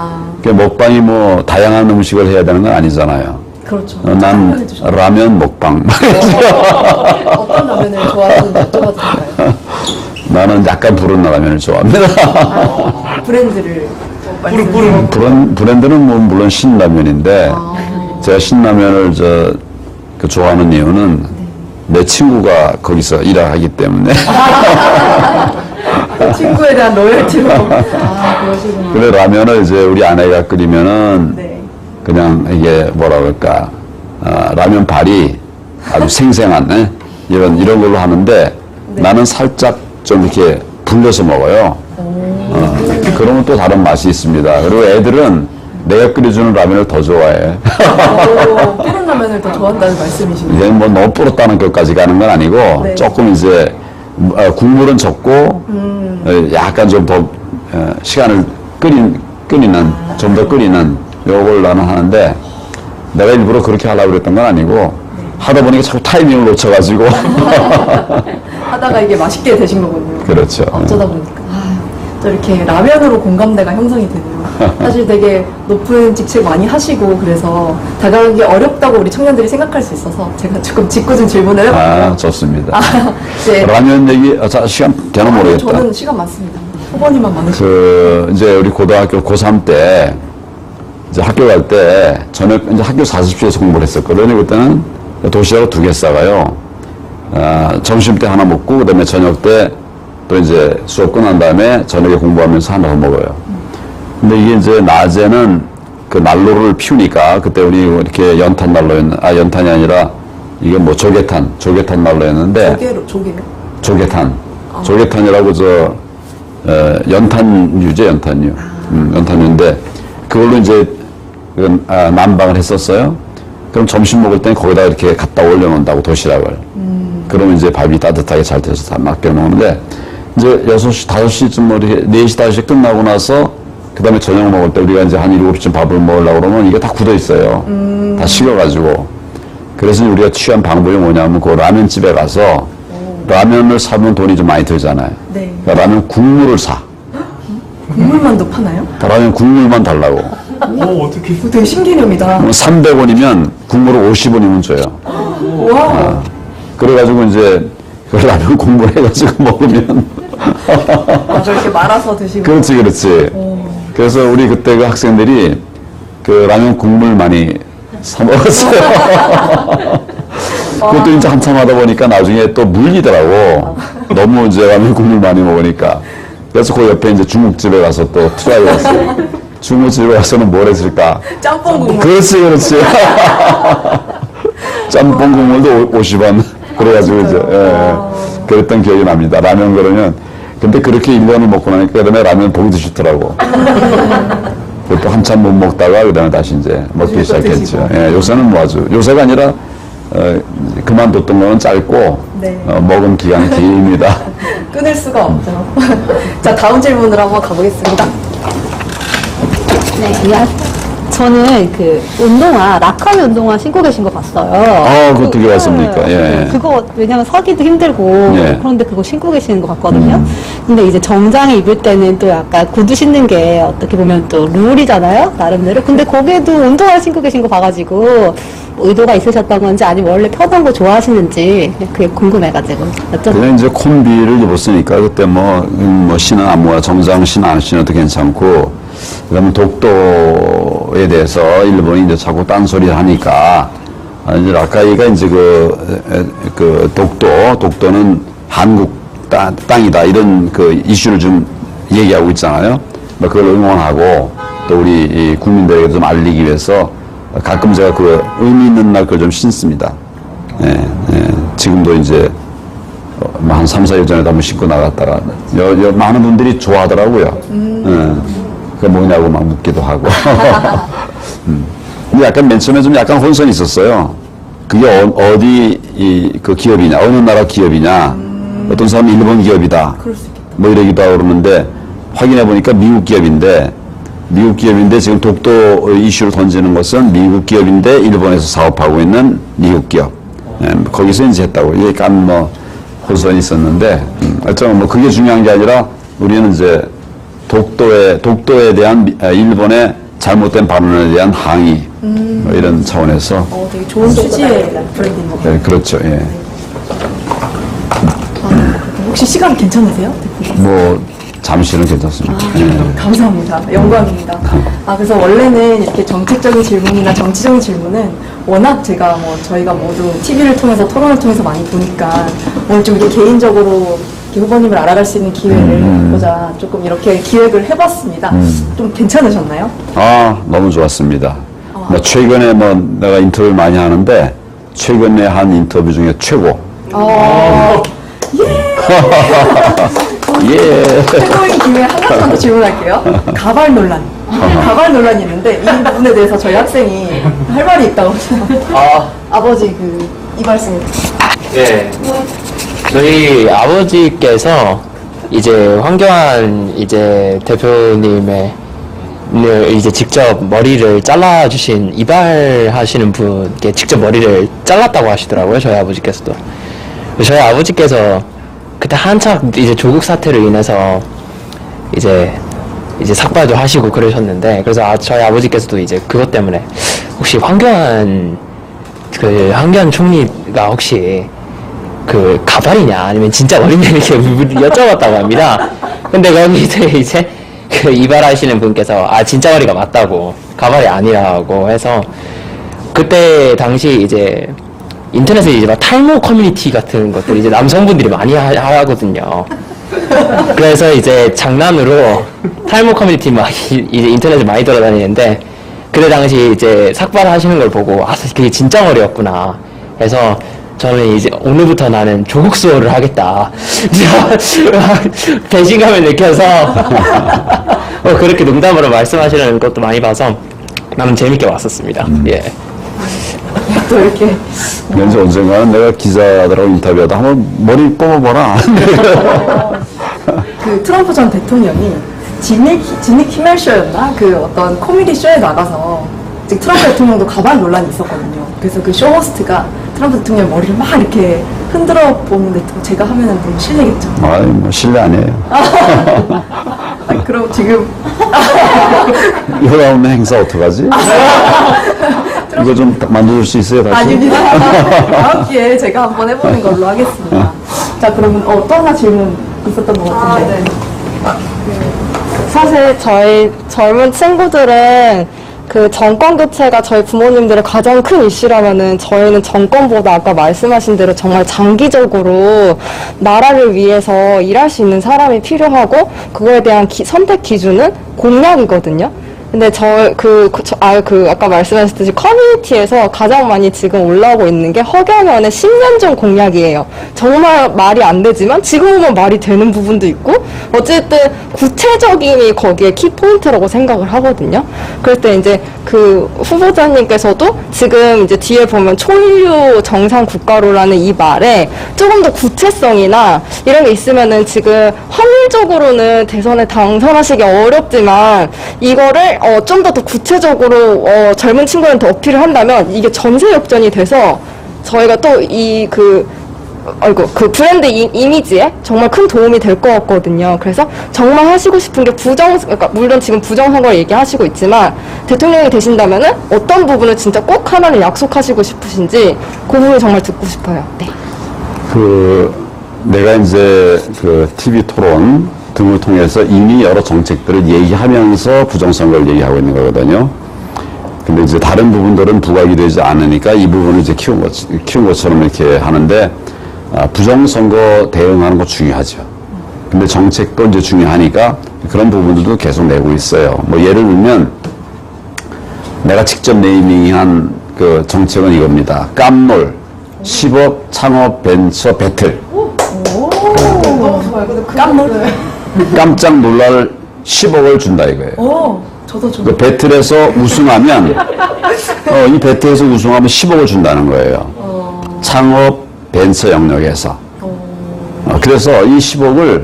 그 먹방이 뭐 다양한 음식을 해야 되는 건 아니잖아요. 그렇죠. 난 해주셔도 라면 먹방. 어떤 라면을 좋아하는지 여쭤봐도 될까요? 나는 약간 부른 라면을 좋아합니다. 브랜드를 말씀해 브랜드는 뭐 물론 신라면인데 제가 신라면을 그 좋아하는 이유는 내 친구가 거기서 일하기 때문에. 친구에 대한 로열티로. 그러시구나. 근데 라면을 이제 우리 아내가 끓이면은 네. 그냥 이게 뭐라 그럴까 라면 발이 아주 생생한 이런 걸로 하는데 나는 살짝 좀 이렇게 불려서 먹어요. 그러면 또 다른 맛이 있습니다. 그리고 애들은 내가 끓여주는 라면을 더 좋아해. 끓인 라면을 더 좋아한다는 말씀이시네요. 이게 뭐 너무 불었다는 것까지 가는 건 아니고 네. 조금 이제 국물은 적고 약간 좀 더 시간을 끓이는 좀 더 끓이는 요걸 나는 하는데 내가 일부러 그렇게 하려고 그랬던 건 아니고 하다 보니까 자꾸 타이밍을 놓쳐가지고 하다가 이게 맛있게 되신 거군요. 그렇죠. 어쩌다 보니까. 또 이렇게 라면으로 공감대가 형성이 되네요. 사실 되게 높은 직책 많이 하시고 그래서 다가가기 어렵다고 우리 청년들이 생각할 수 있어서 제가 조금 짓궂은 질문을 해봤고요. 좋습니다. 네. 라면 얘기 자 시간 되나 모르겠다. 저는 시간 많습니다. 후보님만 많으시고. 이제 우리 고등학교 고3 때 이제 학교 갈 때 저녁 이제 학교 40시에서 공부를 했었거든요. 그때는 도시락을 2개 싸가요. 점심 때 하나 먹고 그다음에 저녁 때 또 이제 수업 끝난 다음에 저녁에 공부하면서 하나 더 먹어요. 근데 이게 이제 낮에는 그 난로를 피우니까 그때 우리 이렇게 연탄 연탄이 아니라 이게 뭐 조개탄 난로였는데 조개요? 조개탄이라고 연탄유죠, 연탄유. 연탄유인데 그걸로 이제 난방을 했었어요. 그럼 점심 먹을 땐 거기다 이렇게 갖다 올려놓는다고 도시락을. 그러면 이제 밥이 따뜻하게 잘 돼서 다 맡겨 먹는데 이제 6시, 5시쯤 뭐 이렇게 4시, 5시 끝나고 나서 그 다음에 저녁 먹을 때 우리가 이제 한 7시쯤 밥을 먹으려고 그러면 이게 다 굳어 있어요. 다 식어가지고. 그래서 우리가 취한 방법이 뭐냐면 그 라면집에 가서 라면을 사면 돈이 좀 많이 들잖아요. 네. 그러니까 라면 국물을 사. 국물만도 파나요? 라면 국물만 달라고. 그거 되게 신기념이다. 300원이면 국물을 50원이면 줘요. 와. 그래가지고 이제 그 라면 국물 해가지고 먹으면 그렇게 말아서 드시고. 그렇지. 그래서 우리 그때 그 학생들이 그 라면 국물 많이 사 먹었어요. 그것도 이제 한참 하다 보니까 나중에 또 물리더라고. 너무 이제 라면 국물 많이 먹으니까. 그래서 그 옆에 이제 중국집에 가서 또 트라이 했어요. 중국집에 가서는 뭘 했을까? 짬뽕 국물. 그렇지. 짬뽕 국물도 50원. 그래가지고 이제, 그랬던 기억이 납니다. 라면 그러면. 근데 그렇게 1년을 먹고 나니까 그다음에 라면 보기도 싫더라고. 또 한참 못 먹다가 그다음에 다시 이제 먹기 시작했죠. 요새는 뭐 아주, 요새가 아니라, 그만뒀던 거는 짧고, 네. 먹은 기간이 깁니다. 끊을 수가 없죠. 자, 다음 질문으로 한번 가보겠습니다. 네, 저는 그 운동화, 라카미 운동화 신고 계신 거 봤어요. 그거 어떻게 봤습니까? 예. 그거 왜냐면 서기도 힘들고 예. 그런데 그거 신고 계시는 것 같거든요. 근데 이제 정장에 입을 때는 또 약간 구두 신는 게 어떻게 보면 또 룰이잖아요, 나름대로. 근데 거기에도 운동화 신고 계신 거 봐가지고 의도가 있으셨던 건지 아니면 원래 편한 거 좋아하시는지 그게 궁금해가지고 여쭤보세요. 그냥 이제 콤비를 입었으니까 그때 뭐 신은 아무거나 정장 신 안 신어도 괜찮고 그다음에 독도에 대해서 일본이 이제 자꾸 딴소리를 하니까 이제 라카이가 이제 독도는 한국 땅이다 이런 그 이슈를 좀 얘기하고 있잖아요. 뭐 그걸 응원하고 또 우리 이 국민들에게 좀 알리기 위해서 가끔 제가 그 의미 있는 날 그걸 좀 신습니다. 예, 예. 지금도 이제 한 3, 4일 전에도 한번 신고 나갔다가 많은 분들이 좋아하더라고요. 예. 그게 뭐냐고 막 묻기도 하고. 근데 약간 맨 처음에 좀 약간 혼선이 있었어요. 그게 어디 그 기업이냐, 어느 나라 기업이냐, 어떤 사람은 일본 기업이다. 뭐 이러기도 하고 그러는데 확인해 보니까 미국 기업인데 지금 독도 이슈를 던지는 것은 미국 기업인데 일본에서 사업하고 있는 미국 기업. 예, 거기서 이제 했다고. 약간 뭐 혼선이 있었는데, 하여튼 뭐 그게 중요한 게 아니라 우리는 이제 독도에 대한 일본의 잘못된 발언에 대한 항의 뭐 이런 차원에서 되게 좋은 취지의 브랜드인 것 같아요. 네, 그렇죠. 예. 혹시 시간 괜찮으세요? 뭐 잠시는 괜찮습니다. 예. 감사합니다. 영광입니다. 그래서 원래는 이렇게 정책적인 질문이나 정치적인 질문은 워낙 제가 저희가 모두 TV를 통해서 토론을 통해서 많이 보니까 오늘 좀 이렇게 개인적으로 이렇게 후보님을 알아갈 수 있는 기회를 갖고자 조금 이렇게 기획을 해봤습니다. 좀 괜찮으셨나요? 너무 좋았습니다. 뭐 최근에 내가 인터뷰를 많이 하는데 최근에 한 인터뷰 중에 최고. 예. 최고인 김에 한 가지만 더 질문할게요. 가발 논란. 가발 논란이 있는데 이 부분에 대해서 저희 학생이 할 말이 있다고 아버지 이 말씀. 네. 저희 아버지께서 이제 황교안 이제 대표님의 이제 직접 머리를 잘라주신 이발하시는 분께 직접 머리를 잘랐다고 하시더라고요. 저희 아버지께서도. 저희 아버지께서 그때 한창 이제 조국 사태로 인해서 이제 삭발도 하시고 그러셨는데, 그래서 저희 아버지께서도 이제 그것 때문에 혹시 황교안 총리가 혹시 그 가발이냐 아니면 진짜 머리냐 이렇게 여쭤봤다고 합니다. 근데 거기서 이제 그 이발하시는 분께서 진짜 머리가 맞다고, 가발이 아니라고 해서, 그때 당시 이제 인터넷에 이제 막 탈모 커뮤니티 같은 것들 이제 남성분들이 많이 하거든요. 그래서 이제 장난으로 탈모 커뮤니티 막 이제 인터넷에 많이 돌아다니는데, 그때 당시 이제 삭발하시는 걸 보고 그게 진짜 머리였구나 해서 저는 이제 오늘부터 나는 조국 수호를 하겠다 배신감을 느껴서 그렇게 농담으로 말씀하시는 것도 많이 봐서 나는 재밌게 왔었습니다. 예. 또 이렇게 왠지 언젠가는 내가 기자들하고 인터뷰하다 한번 머리 뽑아보라. 그 트럼프 전 대통령이 지니 키멜 쇼였나? 그 어떤 코미디 쇼에 나가서 즉 트럼프 대통령도 가발 논란이 있었거든요. 그래서 그 쇼호스트가 트럼프 대통령 머리를 막 이렇게 흔들어 보는데 제가 하면은 너무 실례겠죠. 뭐 실례 아니에요. 그럼 지금 이거 나오는 행사 어떡하지? 이거 좀 만들어줄 수 있어요, 다시? 아닙니다. 다음 기회에 제가 한번 해보는 걸로 하겠습니다. 자, 그러면 또 하나 질문 있었던 것 같은데. 사실 저희 젊은 친구들은 그 정권 교체가 저희 부모님들의 가장 큰 이슈라면은 저희는 정권보다 아까 말씀하신 대로 정말 장기적으로 나라를 위해서 일할 수 있는 사람이 필요하고, 그거에 대한 선택 기준은 공약이거든요. 근데 아까 말씀하셨듯이 커뮤니티에서 가장 많이 지금 올라오고 있는 게 허경영의 10년 전 공약이에요. 정말 말이 안 되지만 지금 보면 말이 되는 부분도 있고, 어쨌든 구체적임이 거기에 키포인트라고 생각을 하거든요. 그럴 때 이제 그 후보자님께서도 지금 이제 뒤에 보면 초인류 정상 국가로라는 이 말에 조금 더 구체성이나 이런 게 있으면은 지금 확률적으로는 대선에 당선하시기 어렵지만 이거를 좀 더 구체적으로 젊은 친구한테 어필을 한다면 이게 전세 역전이 돼서 저희가 또 그 브랜드 이미지에 정말 큰 도움이 될 것 같거든요. 그래서 정말 하시고 싶은 게 그러니까 물론 지금 부정선거를 얘기하시고 있지만 대통령이 되신다면은 어떤 부분을 진짜 꼭 하나를 약속하시고 싶으신지 그 부분을 정말 듣고 싶어요. 네. 내가 이제 TV 토론 등을 통해서 이미 여러 정책들을 얘기하면서 부정선거를 얘기하고 있는 거거든요. 근데 이제 다른 부분들은 부각이 되지 않으니까 이 부분을 이제 키운 것처럼 이렇게 하는데, 부정선거 대응하는 거 중요하죠. 근데 정책도 이제 중요하니까 그런 부분들도 계속 내고 있어요. 뭐 예를 들면 내가 직접 네이밍한 그 정책은 이겁니다. 깜놀, 10억 창업 벤처 배틀. 깜짝 놀랄 10억을 준다 이거예요. 저도. 그 배틀에서 우승하면 이 배틀에서 우승하면 10억을 준다는 거예요. 창업 벤처 영역에서. 그래서 이 10억을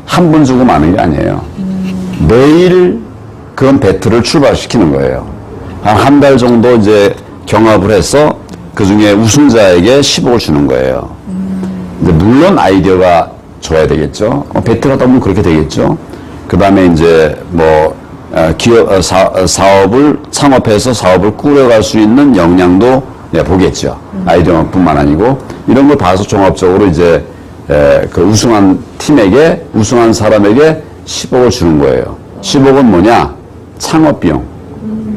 한 번 주고 마는 게 아니에요. 매일 그런 배틀을 출발시키는 거예요. 한 달 정도 이제 경합을 해서 그 중에 우승자에게 10억을 주는 거예요. 이제 물론 아이디어가 좋아야 되겠죠. 배틀하다 보면 그렇게 되겠죠. 그 다음에 이제 뭐 사업을 창업해서 사업을 꾸려갈 수 있는 역량도 보겠죠. 아이디어뿐만 아니고 이런 걸 봐서 종합적으로 이제 그 우승한 팀에게 우승한 사람에게 10억을 주는 거예요. 10억은 뭐냐? 창업 비용.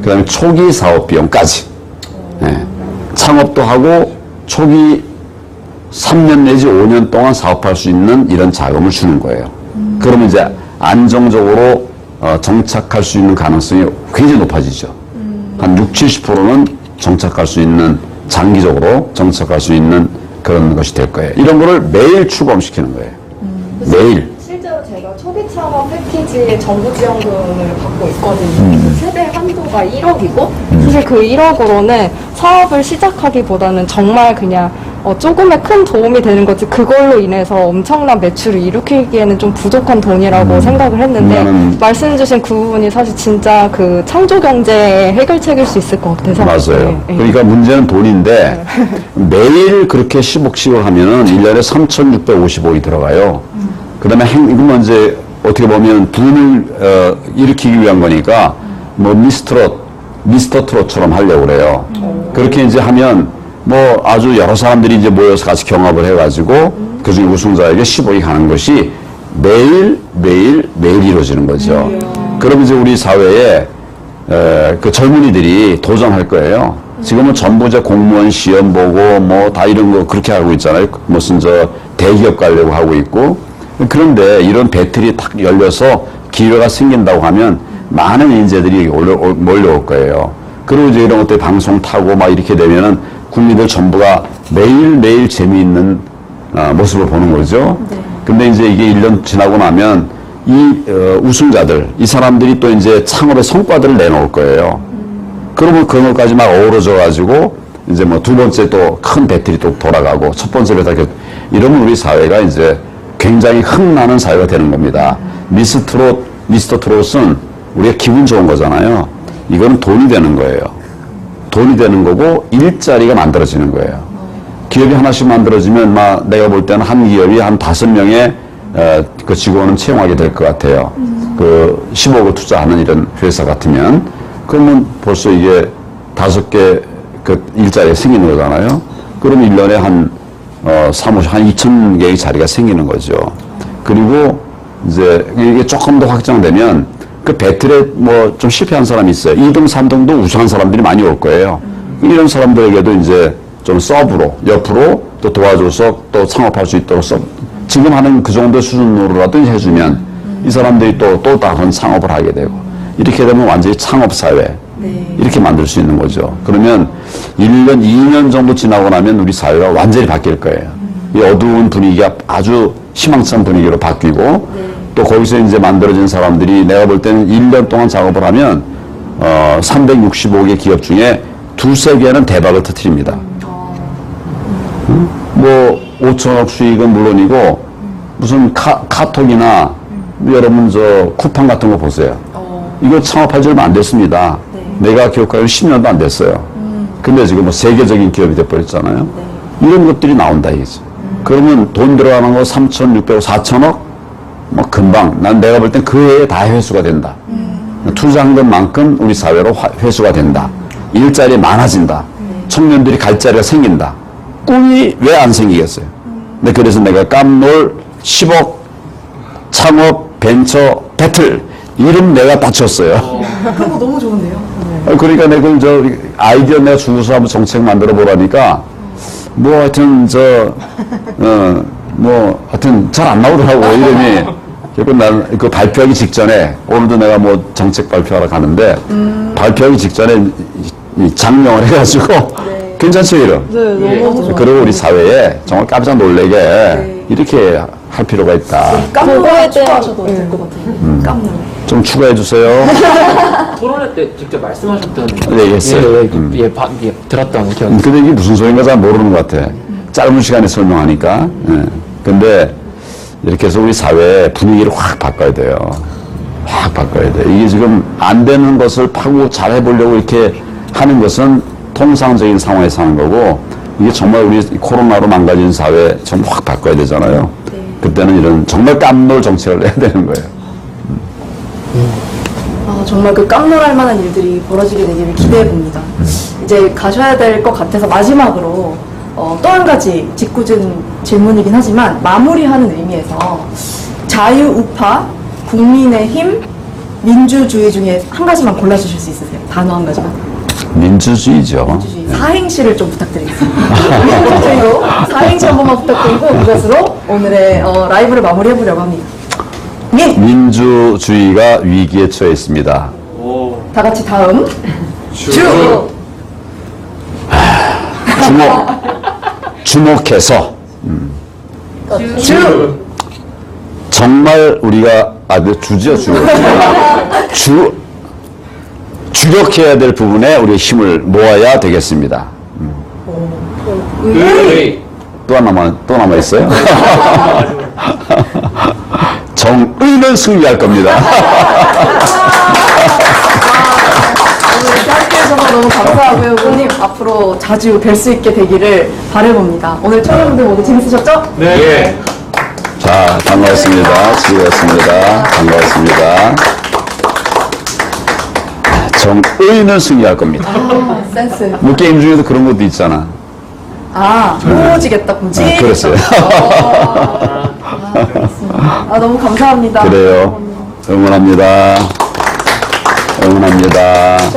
그다음에 초기 사업 비용까지. 창업도 하고 초기 3년 내지 5년 동안 사업할 수 있는 이런 자금을 주는 거예요. 그러면 이제 안정적으로 정착할 수 있는 가능성이 굉장히 높아지죠. 한 60, 70%는 정착할 수 있는, 장기적으로 정착할 수 있는 그런 것이 될 거예요. 이런 거를 매일 출범시키는 거예요. 매일. 실제로 제가 초기 창업 패키지의 정부 지원금을 받고 있거든요. 그 세대 한도가 1억이고 사실 그 1억으로는 사업을 시작하기보다는 정말 그냥 조금의 큰 도움이 되는 거지 그걸로 인해서 엄청난 매출을 일으키기에는 좀 부족한 돈이라고 생각을 했는데 말씀 주신 그 부분이 사실 진짜 그 창조 경제의 해결책일 수 있을 것 같아서 맞아요. 그러니까 문제는 돈인데 매일 그렇게 10억씩을 하면은 1년에 3,655이 들어가요. 그 다음에 이건 이제 어떻게 보면 붐을 일으키기 위한 거니까 뭐 미스터 트롯처럼 하려고 그래요. 그렇게 이제 하면 뭐 아주 여러 사람들이 이제 모여서 같이 경합을 해가지고 그중에 우승자에게 10억이 가는 것이 매일 이루어지는 거죠. 그러면 이제 우리 사회에 그 젊은이들이 도전할 거예요. 지금은 전부 이제 공무원 시험 보고 뭐 다 이런 거 그렇게 하고 있잖아요. 무슨 대기업 가려고 하고 있고. 그런데 이런 배틀이 탁 열려서 기회가 생긴다고 하면 많은 인재들이 몰려올 거예요. 그리고 이제 이런 것들 방송 타고 막 이렇게 되면은 국민들 전부가 매일매일 재미있는 모습을 보는 거죠. 근데 이제 이게 1년 지나고 나면 이 우승자들, 이 사람들이 또 이제 창업의 성과들을 내놓을 거예요. 그러면 그것까지 막 어우러져 가지고 이제 뭐 두 번째 또 큰 배틀이 또 돌아가고 첫 번째 배틀 이러면 우리 사회가 이제 굉장히 흥나는 사회가 되는 겁니다. 미스터 트롯은 우리가 기분 좋은 거잖아요. 이거는 돈이 되는 거예요. 돈이 되는 거고 일자리가 만들어지는 거예요. 기업이 하나씩 만들어지면 내가 볼 때는 한 기업이 한 5명의 그 직원은 채용하게 될 것 같아요. 그 10억을 투자하는 이런 회사 같으면 그러면 벌써 이게 5개 그 일자리가 생기는 거잖아요. 그러면 1년에 한 2,000개의 자리가 생기는 거죠. 그리고 이제 이게 조금 더 확장되면 그 배틀에 뭐 좀 실패한 사람이 있어요. 2등, 3등도 우승한 사람들이 많이 올 거예요. 이런 사람들에게도 이제 좀 서브로, 옆으로 또 도와줘서 또 창업할 수 있도록 지금 하는 그 정도 수준으로라도 해주면 이 사람들이 또 다른 창업을 하게 되고 이렇게 되면 완전히 창업사회. 이렇게 만들 수 있는 거죠. 그러면 1년, 2년 정도 지나고 나면 우리 사회가 완전히 바뀔 거예요. 이 어두운 분위기가 아주 희망찬 분위기로 바뀌고 또 거기서 이제 만들어진 사람들이 내가 볼 때는 1년 동안 작업을 하면 365개 기업 중에 2-3개는 대박을 터뜨립니다. 뭐 5천억 수익은 물론이고 무슨 카톡이나 여러분 쿠팡 같은 거 보세요. 이거 창업할 지 얼마 안 됐습니다. 내가 기억하기로 10년도 안 됐어요. 근데 지금 뭐 세계적인 기업이 돼버렸잖아요. 이런 것들이 나온다 이거죠. 그러면 돈 들어가는 거 3,600억, 4천억? 뭐 금방, 난 내가 볼 땐 그 해에 다 회수가 된다. 투자한 것만큼 우리 사회로 회수가 된다. 일자리 많아진다. 청년들이 갈 자리가 생긴다. 꿈이 왜 안 생기겠어요? 근데 그래서 내가 깜놀 10억 창업 벤처 배틀 이름 내가 바쳤어요. 그런 거 너무 좋은데요. 그러니까 내가 아이디어 내가 주고서 한번 정책 만들어 보라니까 뭐 하여튼 하여튼 잘 안 나오더라고 이름이. 그리고 나는 그 발표하기 직전에 오늘도 내가 뭐 정책 발표하러 가는데 발표하기 직전에 이 장명을 해가지고 괜찮죠 이름. 네, 너무 좋아요. 그리고 우리 사회에 정말 깜짝 놀래게 이렇게 할 필요가 있다. 깜놀 추가하셔도 될 것 같아요. 깜놀. 좀 추가해 주세요. 토론회 때 직접 말씀하셨던 얘기했어요. 들었던 기억. 근데 이게 무슨 소리인가 잘 모르는 것 같아. 짧은 시간에 설명하니까. 근데 이렇게 해서 우리 사회 분위기를 확 바꿔야 돼요. 확 바꿔야 돼. 이게 지금 안 되는 것을 파고 잘 해보려고 이렇게 하는 것은 통상적인 상황에서 하는 거고, 이게 정말 우리 코로나로 망가진 사회 정말 확 바꿔야 되잖아요. 그때는 이런 정말 깜놀 정책을 해야 되는 거예요. 정말 그 깜놀할 만한 일들이 벌어지게 되기를 기대해 봅니다. 이제 가셔야 될 것 같아서 마지막으로 또 한 가지 짓궂은 질문이긴 하지만 마무리하는 의미에서 자유우파, 국민의힘, 민주주의 중에 한 가지만 골라주실 수 있으세요? 단어 한 가지만. 민주주의죠. 민주주의. 사행시를 좀 부탁드리겠습니다. 민주주의로 사행시 한 번만 부탁드리고 이것으로 오늘의 라이브를 마무리해보려고 합니다. 민주주의가 위기에 처해 있습니다. 다 같이 다음 주목해서 주 정말 우리가 주지요 주력해야 될 부분에 우리의 힘을 모아야 되겠습니다. 또 남아 있어요? 정의는 승리할 겁니다. 오늘 이렇게 함께 해주셔서 너무 감사하고요. 후보님 앞으로 자주 뵐 수 있게 되기를 바라봅니다. 오늘 청년분들 모두 재밌으셨죠? 네. 자, 반갑습니다. 즐거웠습니다. 반갑습니다. 정의는 승리할 겁니다. 센스. 뭐 게임 중에도 그런 것도 있잖아. 무지겠다, 무지. 그랬어요. 너무 감사합니다. 그래요. 응원합니다. 응원합니다.